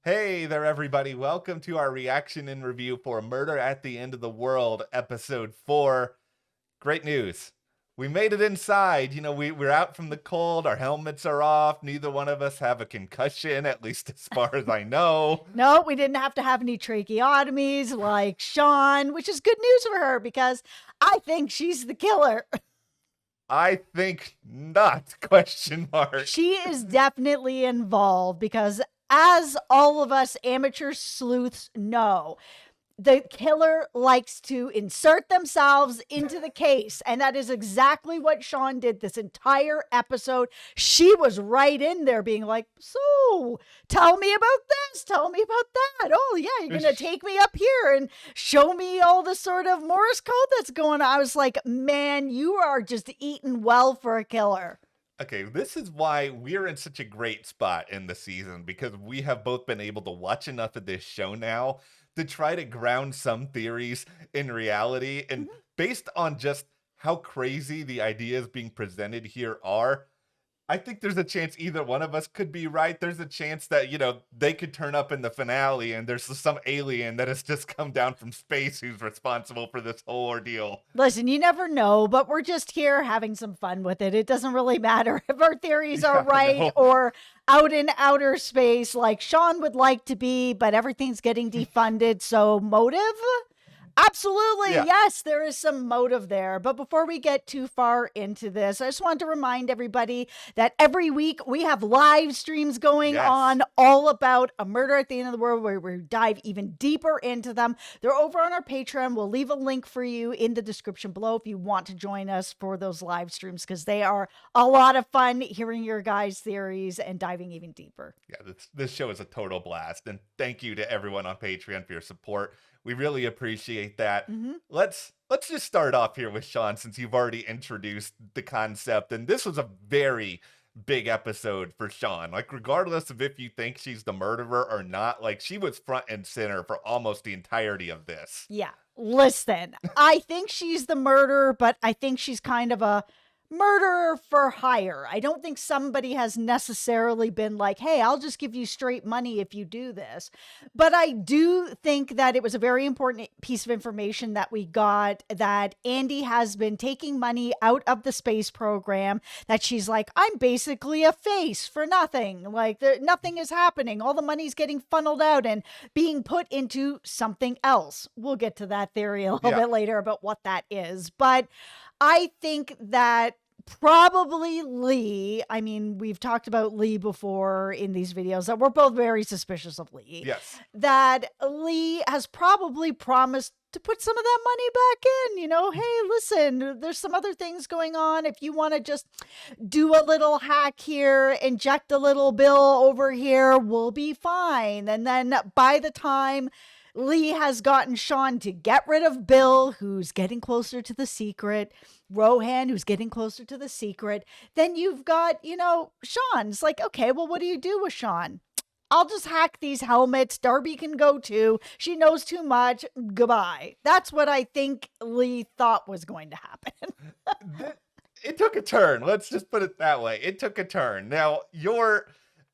Hey there, everybody. Welcome to our reaction and review for Murder at the End of the World, episode 4. Great news. We made it inside. We're out from the cold. Our helmets are off. Neither one of us have a concussion, at least as far as I know. No, we didn't have to have any tracheotomies like Sean, which is good news for her because I think she's the killer. I think not, question mark. She is definitely involved because, as all of us amateur sleuths know, the killer likes to insert themselves into the case. And that is exactly what Sean did this entire episode. She was right in there being like, so tell me about this. Tell me about that. Oh, yeah, you're going to take me up here and show me all the sort of Morse code that's going on. I was like, man, you are just eating well for a killer. Okay, this is why we're in such a great spot in the season, because we have both been able to watch enough of this show now to try to ground some theories in reality. And based on just how crazy the ideas being presented here are, I think there's a chance either one of us could be right. There's a chance that, they could turn up in the finale and there's some alien that has just come down from space who's responsible for this whole ordeal. Listen, you never know, but we're just here having some fun with it. It doesn't really matter if our theories are right or out in outer space like Sean would like to be, but everything's getting defunded. So motive? Absolutely. Yeah. Yes, there is some motive there. But before we get too far into this, I just want to remind everybody that every week we have live streams going on all about A Murder at the End of the World, where we dive even deeper into them. They're over on our Patreon. We'll leave a link for you in the description below if you want to join us for those live streams, because they are a lot of fun hearing your guys' theories and diving even deeper. Yeah, this show is a total blast. And thank you to everyone on Patreon for your support. We really appreciate that. Let's just start off here with Sean, since you've already introduced the concept. And this was a very big episode for Sean. Like, regardless of if you think she's the murderer or not, like, she was front and center for almost the entirety of this. Yeah, listen, I think she's the murderer, but I think she's kind of a murderer for hire. I don't think somebody has necessarily been like, hey, I'll just give you straight money if you do this. But I do think that it was a very important piece of information that we got, that Andy has been taking money out of the space program, that she's like, I'm basically a face for nothing. Like, nothing is happening. All the money's getting funneled out and being put into something else. We'll get to that theory a little bit later about what that is. But I think that probably Lee, I mean, we've talked about Lee before in these videos, that we're both very suspicious of Lee. Yes. That Lee has probably promised to put some of that money back in. Hey, listen, there's some other things going on. If you want to just do a little hack here, inject a little bill over here, we'll be fine. And then by the time Lee has gotten Sean to get rid of Bill, who's getting closer to the secret, Rohan, who's getting closer to the secret, then you've got, Sean. It's like, okay, well, what do you do with Sean? I'll just hack these helmets. Darby can go too. She knows too much. Goodbye. That's what I think Lee thought was going to happen. It took a turn. Let's just put it that way. It took a turn. Now,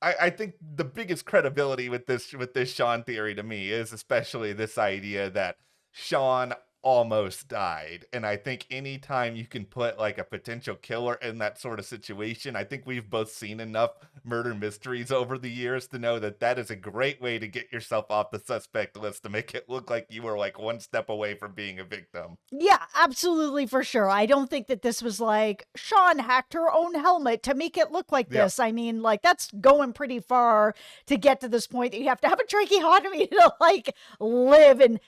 I think the biggest credibility with this Sean theory to me is especially this idea that Sean almost died. And I think anytime you can put like a potential killer in that sort of situation, I think we've both seen enough murder mysteries over the years to know that that is a great way to get yourself off the suspect list, to make it look like you were like one step away from being a victim. Yeah, absolutely, for sure. I don't think that this was like Sean hacked her own helmet to make it look like this. I mean, like, that's going pretty far to get to this point that you have to have a tracheotomy to like live and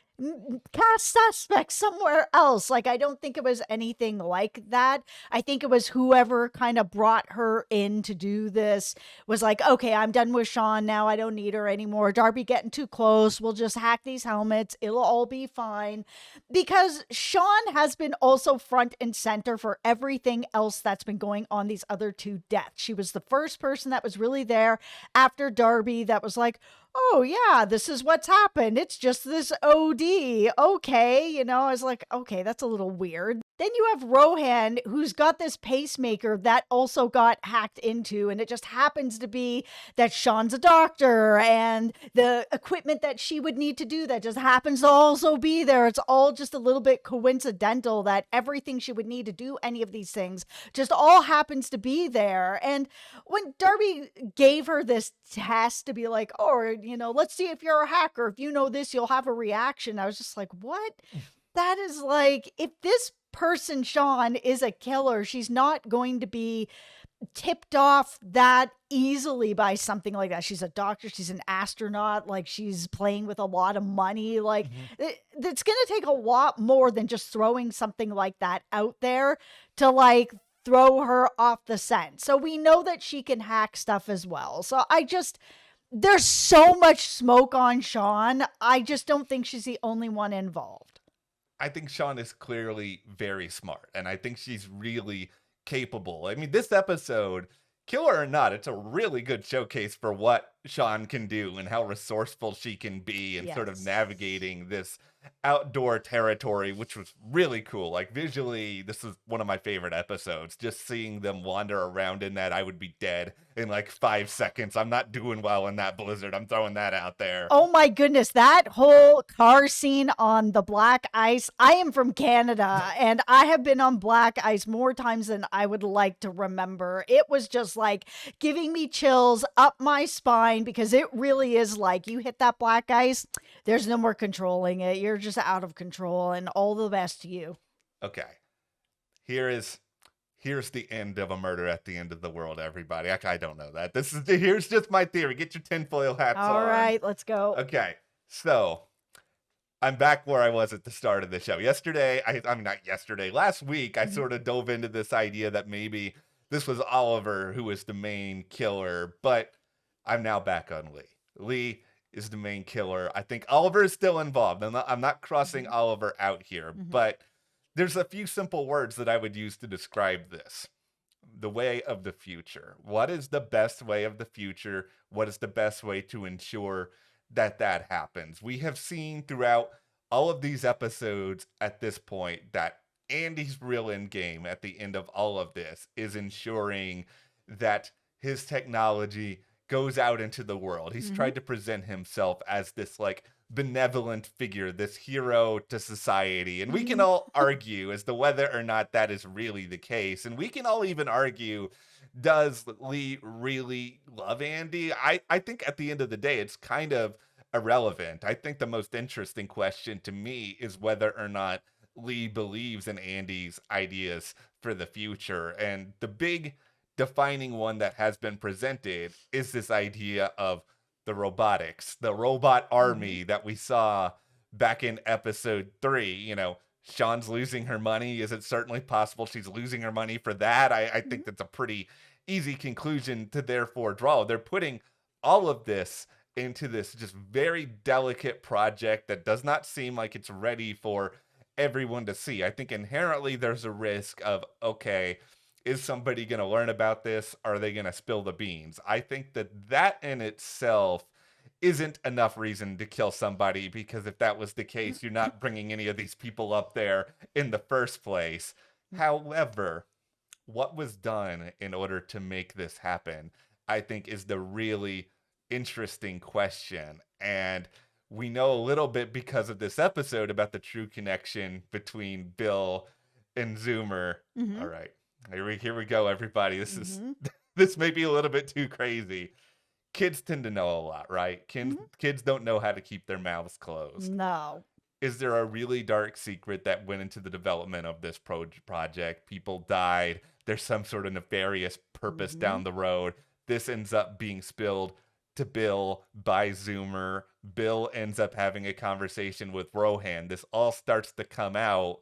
cast suspects somewhere else. Like, I don't think it was anything like that. I think it was whoever kind of brought her in to do this was like, okay, I'm done with Sean now. I don't need her anymore. Darby getting too close. We'll just hack these helmets. It'll all be fine. Because Sean has been also front and center for everything else that's been going on these other two deaths. She was the first person that was really there after Darby that was like, oh yeah, this is what's happened. It's just this OD. Okay, I was like, okay, that's a little weird. Then you have Rohan, who's got this pacemaker that also got hacked into, and it just happens to be that Sean's a doctor, and the equipment that she would need to do that just happens to also be there. It's all just a little bit coincidental that everything she would need to do any of these things just all happens to be there. And when Darby gave her this test to be like, oh, let's see if you're a hacker. If you know this, you'll have a reaction. I was just like, what? That is like, if this person, Sean, is a killer, she's not going to be tipped off that easily by something like that. She's a doctor, she's an astronaut, like she's playing with a lot of money. Like it's going to take a lot more than just throwing something like that out there to like throw her off the scent. So we know that she can hack stuff as well. So there's so much smoke on Sean. I just don't think she's the only one involved. I think Sean is clearly very smart, and I think she's really capable. I mean, this episode, killer or not, it's a really good showcase for what Sean can do and how resourceful she can be and sort of navigating this outdoor territory, which was really cool. Like visually, this is one of my favorite episodes. Just seeing them wander around in that, I would be dead in like 5 seconds. I'm not doing well in that blizzard. I'm throwing that out there. Oh my goodness, that whole car scene on the black ice. I am from Canada and I have been on black ice more times than I would like to remember. It was just like giving me chills up my spine because it really is like you hit that black ice, there's no more controlling it. You're just out of control, and all the best to you. Okay. Here's the end of a murder at the end of the world, everybody. I don't know that. Here's just my theory. Get your tinfoil hats on. All right, let's go. Okay. So I'm back where I was at the start of the show. Last week, I sort of dove into this idea that maybe this was Oliver who was the main killer, but I'm now back on Lee. Lee is the main killer. I think Oliver is still involved. I'm not crossing Oliver out here, but there's a few simple words that I would use to describe this. The way of the future. What is the best way of the future? What is the best way to ensure that happens? We have seen throughout all of these episodes at this point that Andy's real end game at the end of all of this is ensuring that his technology goes out into the world. He's tried to present himself as this like benevolent figure, this hero to society. And we can all argue as to whether or not that is really the case. And we can all even argue, does Lee really love Andy? I think at the end of the day, it's kind of irrelevant. I think the most interesting question to me is whether or not Lee believes in Andy's ideas for the future. And the big defining one that has been presented is this idea of the robotics, the robot army that we saw back in episode 3. Sean's losing her money. Is it certainly possible she's losing her money for that? I think that's a pretty easy conclusion to therefore draw. They're putting all of this into this just very delicate project that does not seem like it's ready for everyone to see. I think inherently there's a risk of, okay, is somebody going to learn about this? Are they going to spill the beans? I think that in itself isn't enough reason to kill somebody, because if that was the case, you're not bringing any of these people up there in the first place. However, what was done in order to make this happen, I think, is the really interesting question. And we know a little bit because of this episode about the true connection between Bill and Zoomer. All right. Here we go, everybody. This may be a little bit too crazy. Kids tend to know a lot, right? Kids don't know how to keep their mouths closed. No. Is there a really dark secret that went into the development of this project? People died. There's some sort of nefarious purpose down the road. This ends up being spilled to Bill by Zoomer. Bill ends up having a conversation with Rohan. This all starts to come out.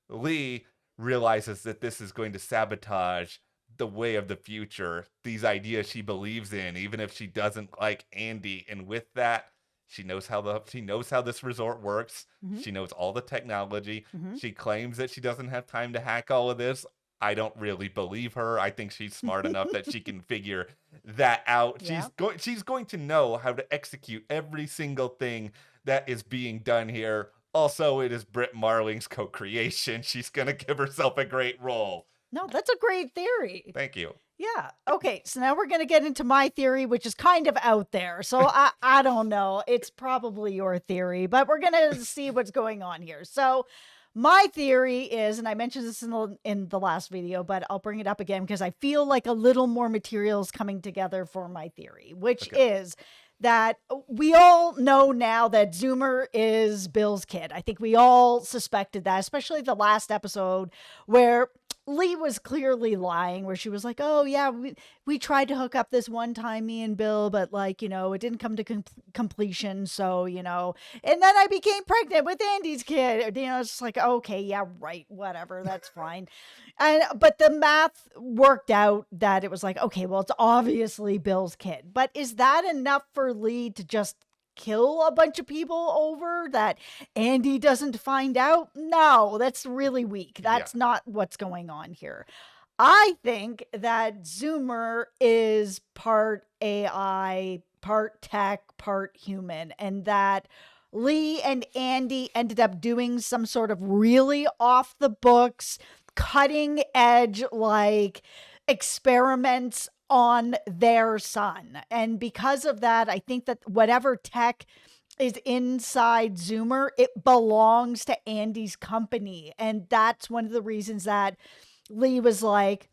Lee realizes that this is going to sabotage the way of the future, these ideas she believes in, even if she doesn't like Andy. And with that, she knows how this resort works. She knows all the technology. She claims that she doesn't have time to hack all of this. I don't really believe her. I think she's smart enough that she can figure that out. Yeah. She's going to know how to execute every single thing that is being done here. Also, it is Britt Marling's co-creation. She's going to give herself a great role. No, that's a great theory. Thank you. Yeah. Okay. So now we're going to get into my theory, which is kind of out there. So I don't know. It's probably your theory, but we're going to see what's going on here. So my theory is, and I mentioned this in the last video, but I'll bring it up again because I feel like a little more material is coming together for my theory, which is that we all know now that Zoomer is Bill's kid. I think we all suspected that, especially the last episode where Lee was clearly lying, where she was like, oh yeah, we tried to hook up this one time, me and Bill, but like, you know, it didn't come to completion. So, you know, and then I became pregnant with Andy's kid. You know, it's like, okay, yeah, right. Whatever. That's fine. But the math worked out that it was like, okay, well, it's obviously Bill's kid, but is that enough for Lee to just kill a bunch of people over that Andy doesn't find out? No, that's really weak. That's not what's going on here. I think that Zoomer is part AI, part tech, part human, and that Lee and Andy ended up doing some sort of really off the books, cutting edge, like experiments on their son. And because of that, I think that whatever tech is inside Zoomer, it belongs to Andy's company. And that's one of the reasons that Lee was like,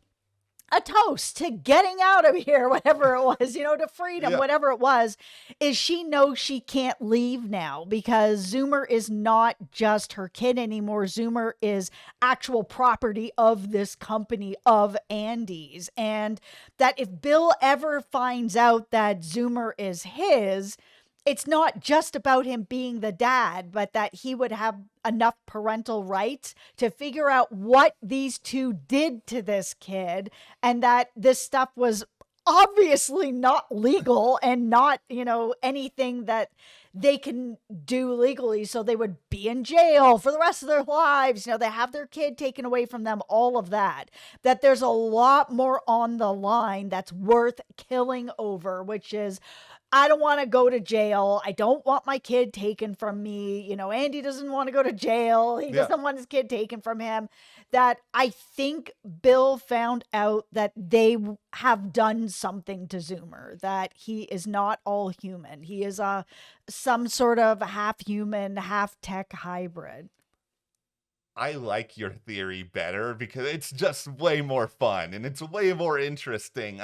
a toast to getting out of here, whatever it was, you know, to freedom, whatever it was, is she knows she can't leave now because Zoomer is not just her kid anymore. Zoomer is actual property of this company of Andy's. And that if Bill ever finds out that Zoomer is his, it's not just about him being the dad, but that he would have enough parental rights to figure out what these two did to this kid, and that this stuff was obviously not legal and not, you know, anything that they can do legally. So they would be in jail for the rest of their lives. You know, they have their kid taken away from them, all of that. That there's a lot more on the line that's worth killing over, which is, I don't want to go to jail. I don't want my kid taken from me. You know, Andy doesn't want to go to jail. He doesn't want his kid taken from him. That I think Bill found out that they have done something to Zoomer, that he is not all human. He is some sort of half human, half tech hybrid. I like your theory better because it's just way more fun and it's way more interesting.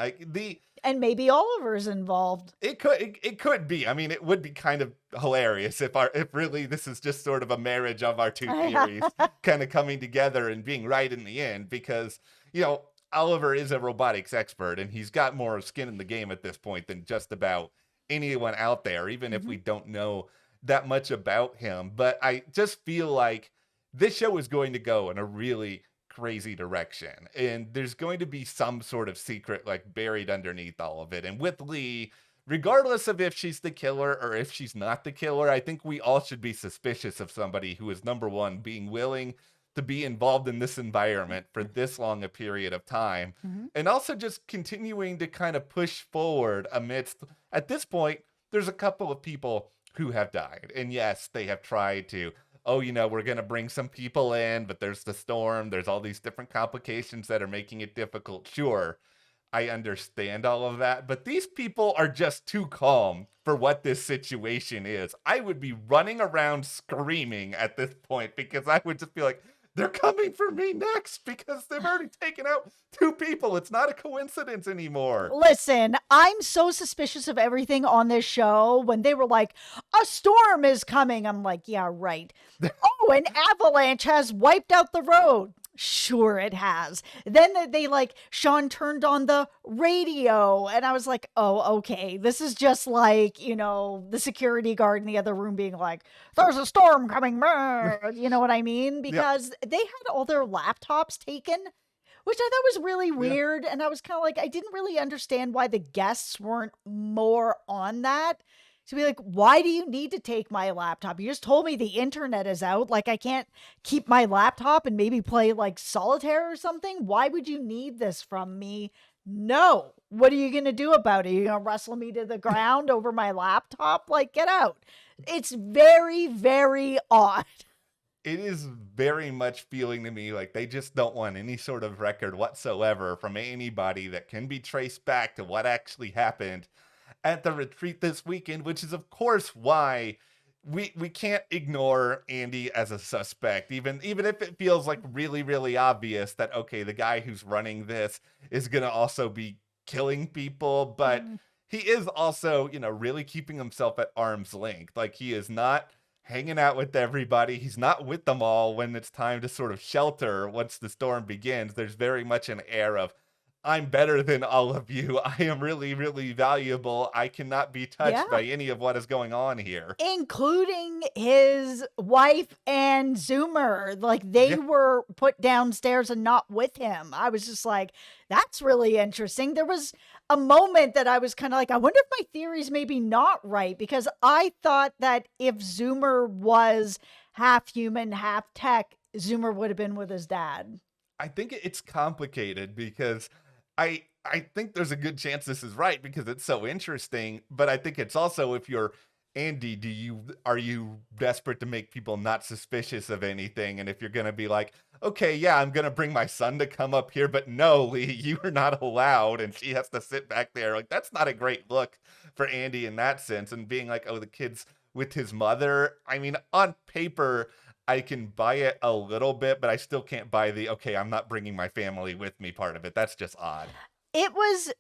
And maybe Oliver's involved. It could be. I mean, it would be kind of hilarious if really this is just sort of a marriage of our two theories kind of coming together and being right in the end, because, you know, Oliver is a robotics expert and he's got more skin in the game at this point than just about anyone out there, even if we don't know that much about him. But I just feel like this show is going to go in a really crazy direction, and there's going to be some sort of secret like buried underneath all of it. And with Lee, regardless of if she's the killer or if she's not the killer, I think we all should be suspicious of somebody who is, number one, being willing to be involved in this environment for this long a period of time, and also just continuing to kind of push forward amidst, at this point, there's a couple of people who have died. And yes, they have tried to, oh, you know, we're going to bring some people in, but there's the storm. There's all these different complications that are making it difficult. Sure, I understand all of that, but these people are just too calm for what this situation is. I would be running around screaming at this point because I would just be like, they're coming for me next because they've already taken out two people. It's not a coincidence anymore. Listen, I'm so suspicious of everything on this show. When they were like, a storm is coming, I'm like, yeah, right. Oh, an avalanche has wiped out the road. Sure, it has. Then they like, Sean turned on the radio and I was like, oh, okay. This is just like, you know, the security guard in the other room being like, there's a storm coming. You know what I mean? Because they had all their laptops taken, which I thought was really weird. And I was kind of like, I didn't really understand why the guests weren't more on that. to be like, why do you need to take my laptop? You just told me the internet is out. Like, I can't keep my laptop and maybe play like solitaire or something. Why would you need this from me? No. What are you going to do about it? You're going to wrestle me to the ground over my laptop? Like, get out. It's very, very odd. It is very much feeling to me like they just don't want any sort of record whatsoever from anybody that can be traced back to what actually happened at the retreat this weekend, which is of course why we can't ignore Andy as a suspect, even if it feels like really, really obvious that okay, the guy who's running this is gonna also be killing people, but he is also, really keeping himself at arm's length. Like he is not hanging out with everybody. He's not with them all when it's time to sort of shelter once the storm begins. There's very much an air of I'm better than all of you. I am really, really valuable. I cannot be Yeah. touched by any of what is going on here. Including his wife and Zoomer. Like they Yeah. were put downstairs and not with him. I was just like, that's really interesting. There was a moment that I was kind of like, I wonder if my theory's maybe not right, because I thought that if Zoomer was half human, half tech, Zoomer would have been with his dad. I think it's complicated because I think there's a good chance this is right because it's so interesting, but I think it's also if you're Andy, are you desperate to make people not suspicious of anything? And if you're gonna be like, okay, yeah, I'm gonna bring my son to come up here, but no, Lee, you are not allowed, and she has to sit back there. Like that's not a great look for Andy in that sense. And being like, oh, the kid's with his mother. I mean, on paper, I can buy it a little bit, but I still can't buy the okay, I'm not bringing my family with me part of it. That's just odd. It was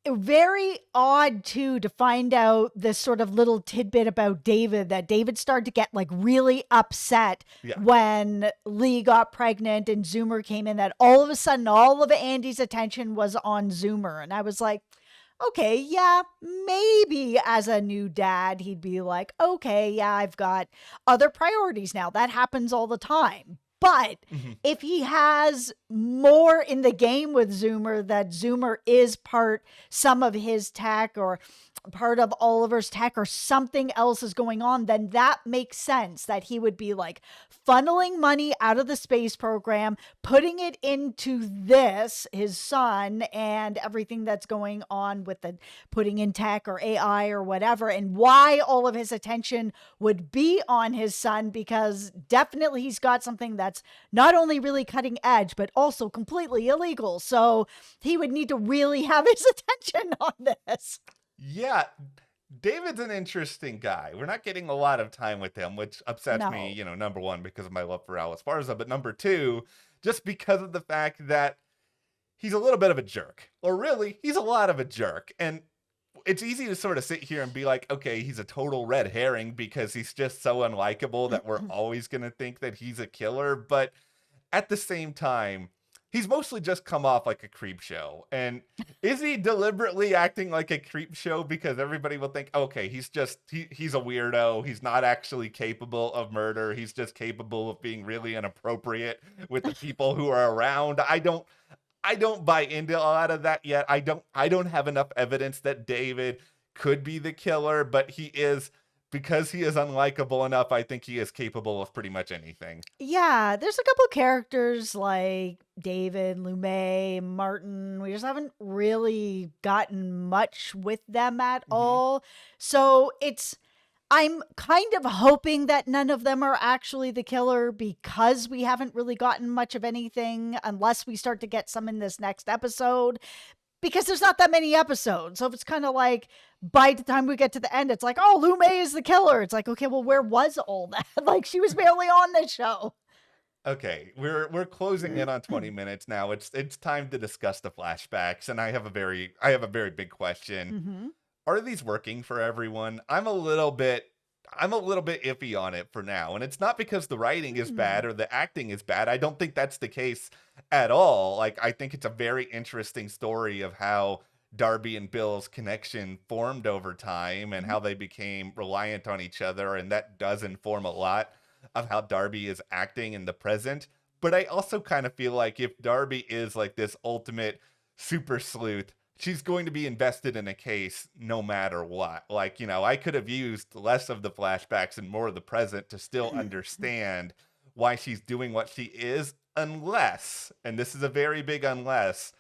very odd too to find out this sort of little tidbit about David, that David started to get like really upset Yeah. when Lee got pregnant and Zoomer came in, that all of a sudden all of Andy's attention was on Zoomer. And I was like, okay, yeah, maybe as a new dad, he'd be like, okay, yeah, I've got other priorities now. That happens all the time. But Mhm. if he has more in the game with Zoomer, that Zoomer is some of his tech or part of Oliver's tech or something else is going on, then that makes sense that he would be like funneling money out of the space program, putting it into his son, and everything that's going on with the putting in tech or AI or whatever, and why all of his attention would be on his son, because definitely he's got something that's not only really cutting edge, but also completely illegal. So he would need to really have his attention on this. Yeah, David's an interesting guy. We're not getting a lot of time with him, which upsets me, No. number one, because of my love for Alice Barza, but number two, just because of the fact that he's a little bit of a jerk. Or really, he's a lot of a jerk. And it's easy to sort of sit here and be like, okay, he's a total red herring because he's just so unlikable that we're always going to think that he's a killer. But at the same time, he's mostly just come off like a creep show. And is he deliberately acting like a creep show because everybody will think, okay, he's a weirdo. He's not actually capable of murder. He's just capable of being really inappropriate with the people who are around. I don't buy into a lot of that yet. I don't have enough evidence that David could be the killer, but because he is unlikable enough, I think he is capable of pretty much anything. Yeah, there's a couple characters like David, Lumet, Martin. We just haven't really gotten much with them at all. So I'm kind of hoping that none of them are actually the killer, because we haven't really gotten much of anything unless we start to get some in this next episode, because there's not that many episodes. So if it's kind of like by the time we get to the end, it's like, oh, Lumet is the killer. It's like, okay, well, where was all that? Like she was barely on this show. Okay, we're closing in on 20 minutes now. It's time to discuss the flashbacks, and I have a very big question. Mm-hmm. Are these working for everyone? I'm a little bit iffy on it for now. And it's not because the writing is bad or the acting is bad. I don't think that's the case at all. Like I think it's a very interesting story of how Darby and Bill's connection formed over time and how they became reliant on each other, and that does inform a lot of how Darby is acting in the present. But I also kind of feel like if Darby is like this ultimate super sleuth she's going to be invested in a case no matter what. Like, I could have used less of the flashbacks and more of the present to still understand why she's doing what she is, unless, and this is a very big unless,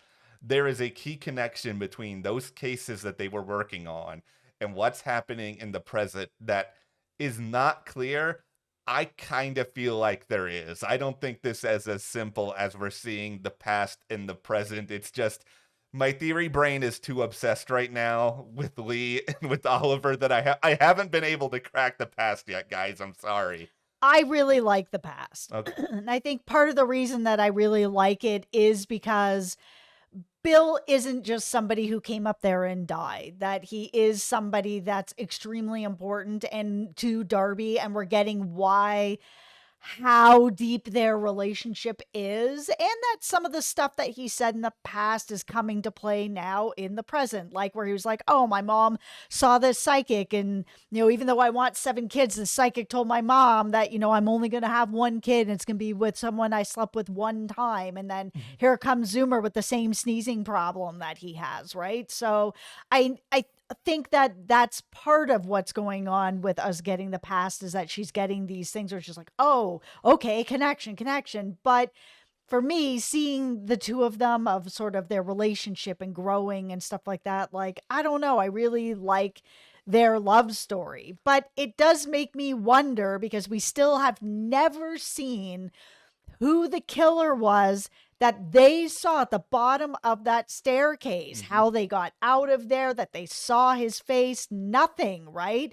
there is a key connection between those cases that they were working on and what's happening in the present that is not clear. I kind of feel like there is. I don't think this is as simple as we're seeing the past and the present. It's just my theory brain is too obsessed right now with Lee and with Oliver that I haven't been able to crack the past yet, guys. I'm sorry. I really like the past. Okay. And I think part of the reason that I really like it is because Bill isn't just somebody who came up there and died, that he is somebody that's extremely important and to Darby, and we're getting how deep their relationship is, and that some of the stuff that he said in the past is coming to play now in the present, like where he was like, oh, my mom saw this psychic, and even though I want 7 kids, the psychic told my mom that I'm only going to have 1 kid and it's going to be with someone I slept with 1 time, and then here comes Zoomer with the same sneezing problem that he has, right? So I think that that's part of what's going on with us getting the past, is that she's getting these things where she's like, oh, okay, connection. But for me, seeing the two of them, of sort of their relationship and growing and stuff like that, like, I don't know, I really like their love story. But it does make me wonder, because we still have never seen who the killer was that they saw at the bottom of that staircase, how they got out of there, that they saw his face, nothing, right?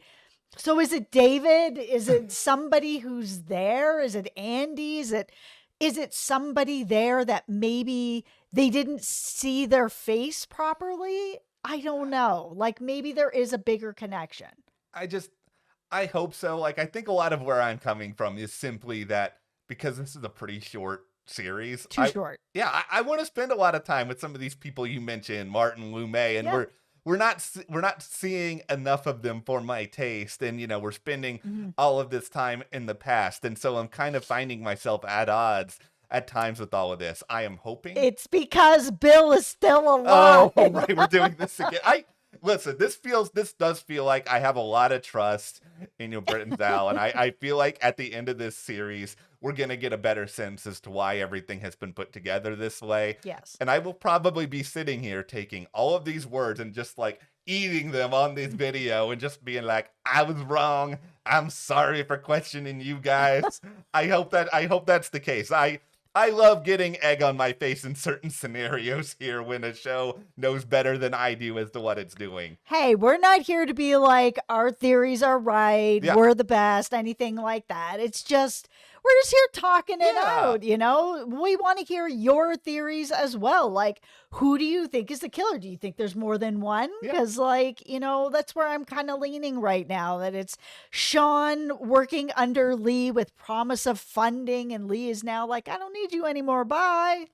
So is it David? Is it somebody who's there? Is it Andy? Is it somebody there that maybe they didn't see their face properly? I don't know. Like, maybe there is a bigger connection. I hope so. Like, I think a lot of where I'm coming from is simply that because this is a pretty short series. Too short. Yeah, I want to spend a lot of time with some of these people you mentioned, Martin, Lumet, and we're not seeing enough of them for my taste, and we're spending all of this time in the past, and so I'm kind of finding myself at odds at times with all of this. I am hoping it's because Bill is still alive. Oh, right, we're doing this again. Listen, this does feel like I have a lot of trust in Brit and Val, and I feel like at the end of this series, we're going to get a better sense as to why everything has been put together this way. Yes. And I will probably be sitting here taking all of these words and just like eating them on this video and just being like, I was wrong. I'm sorry for questioning you guys. I hope that's the case. I love getting egg on my face in certain scenarios here when a show knows better than I do as to what it's doing. Hey, we're not here to be like, our theories are right, we're the best, anything like that. It's just, we're just here talking it out, We want to hear your theories as well. Like, who do you think is the killer? Do you think there's more than one? Because, that's where I'm kind of leaning right now, that it's Sean working under Lee with promise of funding, and Lee is now like, I don't need you anymore, bye.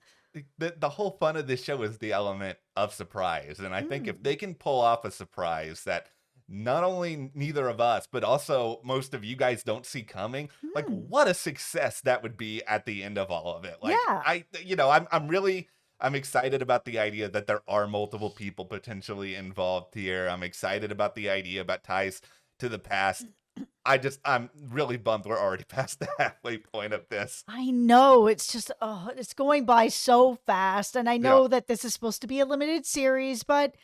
The whole fun of this show is the element of surprise, and I think if they can pull off a surprise that not only neither of us, but also most of you guys don't see coming, like, what a success that would be at the end of all of it. Like, I'm excited about the idea that there are multiple people potentially involved here. I'm excited about the idea about ties to the past. I'm really bummed we're already past the halfway point of this. I know, it's just, it's going by so fast. And I know that this is supposed to be a limited series, but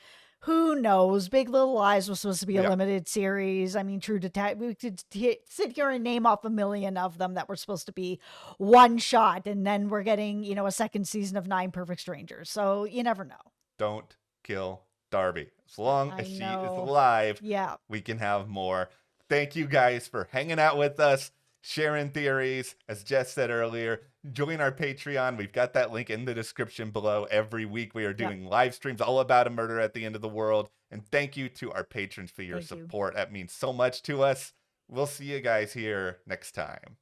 who knows? Big Little Lies was supposed to be a limited series. I mean, True Detective, we could sit here and name off a million of them that were supposed to be one shot. And then we're getting, a second season of 9 Perfect Strangers. So you never know. Don't kill Darby. As long as she is alive, we can have more. Thank you guys for hanging out with us, sharing theories. As Jess said earlier, join our Patreon. We've got that link in the description below. Every week we are doing live streams all about a murder at the end of the world. And thank you to our patrons for your support. That means so much to us. We'll see you guys here next time.